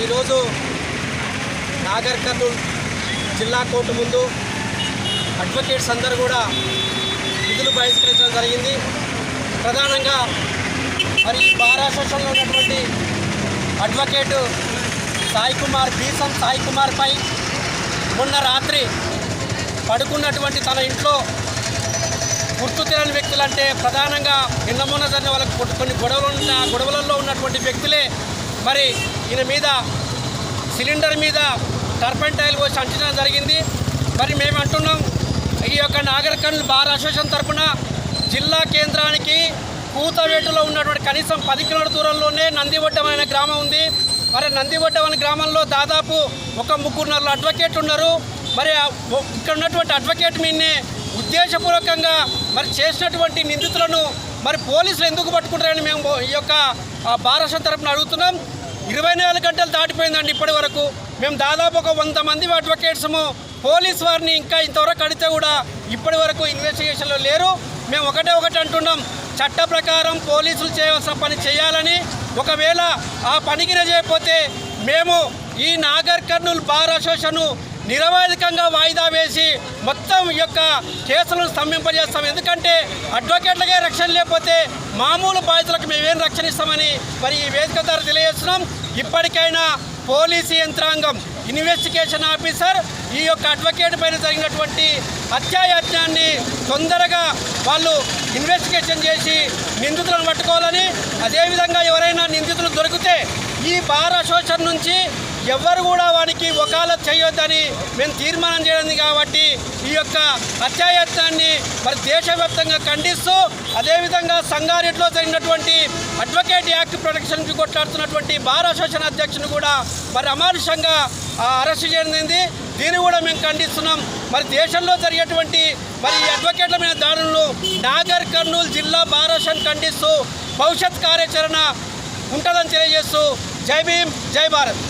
ఈరోజు నాగర్ కర్నూల్ జిల్లా కోర్టు ముందు అడ్వకేట్స్ అందరూ కూడా విధులు బహిష్కరించడం జరిగింది. ప్రధానంగా మరి బార్ అసోసియేషన్లో ఉన్నటువంటి అడ్వకేట్ బీసం సాయి కుమార్పై మొన్న రాత్రి పడుకున్నటువంటి తన ఇంట్లో గుర్తు తెలియని వ్యక్తులంటే ప్రధానంగా నిన్న మొన్న జరిగిన వాళ్ళకి కొన్ని గొడవలలో ఉన్నటువంటి వ్యక్తులే మరి ఈయన మీద సిలిండర్ మీద టర్పంటైల్ పోసి అంటించడం జరిగింది. మరి మేము అంటున్నాం, ఈ యొక్క నాగర్ కర్నూల్ బార్ అసోసియేషన్ తరఫున జిల్లా కేంద్రానికి కూతవేటులో ఉన్నటువంటి కనీసం 10 కిలోమీటర్ల దూరంలోనే నందివడ్డం అనే గ్రామం ఉంది. మరి నందివడ్డం అనే గ్రామంలో దాదాపు ఒక 3-4 అడ్వకేట్లు ఉన్నారు. మరి ఇక్కడ ఉన్నటువంటి అడ్వకేట్ మీదనే ఉద్దేశపూర్వకంగా మరి చేసినటువంటి నిందితులను మరి పోలీసులు ఎందుకు పట్టుకుంటారని మేము ఈ యొక్క బార్ అసోసియేషన్ తరఫున అడుగుతున్నాం. 24 గంటలు దాటిపోయిందండి. ఇప్పటి వరకు మేము దాదాపు ఒక 100 మంది అడ్వకేట్స్ము పోలీస్ వారిని ఇంకా ఇంతవరకు అడిగితే కూడా ఇప్పటి వరకు ఇన్వెస్టిగేషన్లో లేరు. మేము ఒకటి అంటున్నాం, చట్ట ప్రకారం పోలీసులు చేయవలసిన పని చేయాలని, ఒకవేళ ఆ పనికి చేయకపోతే మేము ఈ నాగర్ కర్నూల్ బార్ అసోసియేషన్ నిరవధికంగా వాయిదా వేసి మొత్తం ఈ యొక్క కేసులను స్తంభింపజేస్తాం. ఎందుకంటే అడ్వకేట్లకే రక్షణ లేకపోతే మామూలు బాధితులకు మేమేం రక్షణ ఇస్తామని మరి ఈ వేదిక ద్వారా తెలియజేస్తున్నాం. ఇప్పటికైనా పోలీసు యంత్రాంగం, ఇన్వెస్టిగేషన్ ఆఫీసర్ ఈ యొక్క అడ్వకేట్ పైన జరిగినటువంటి హత్యాయత్నాన్ని తొందరగా వాళ్ళు ఇన్వెస్టిగేషన్ చేసి నిందితులను పట్టుకోవాలని, అదేవిధంగా ఎవరైనా నిందితులు దొరికితే ఈ బార్ అసోసియేషన్ నుంచి ఎవరు కూడా వానికి వకాలత్ చేయొద్దని మేము తీర్మానం చేయడం కాబట్టి ఈ యొక్క హత్యాయత్నాన్ని మరి దేశవ్యాప్తంగా ఖండిస్తూ, అదేవిధంగా సంగారెడ్డిలో జరిగినటువంటి అడ్వకేట్ యాక్ట్ ప్రొటెక్షన్కి కొట్లాడుతున్నటువంటి బార్ అసోసియేషన్ అధ్యక్షుని కూడా మరి అమానుషంగా అరెస్టు చేయనుంది. దీన్ని కూడా మేము ఖండిస్తున్నాం. మరి దేశంలో జరిగేటువంటి మరి ఈ అడ్వకేట్ల మీద దాడులను నాగర్ కర్నూల్ జిల్లా బార్ అసోసియేషన్ ఖండిస్తూ భవిష్యత్ కార్యాచరణ ఉంటుందని తెలియజేస్తూ జై భీమ్, జై భారత్.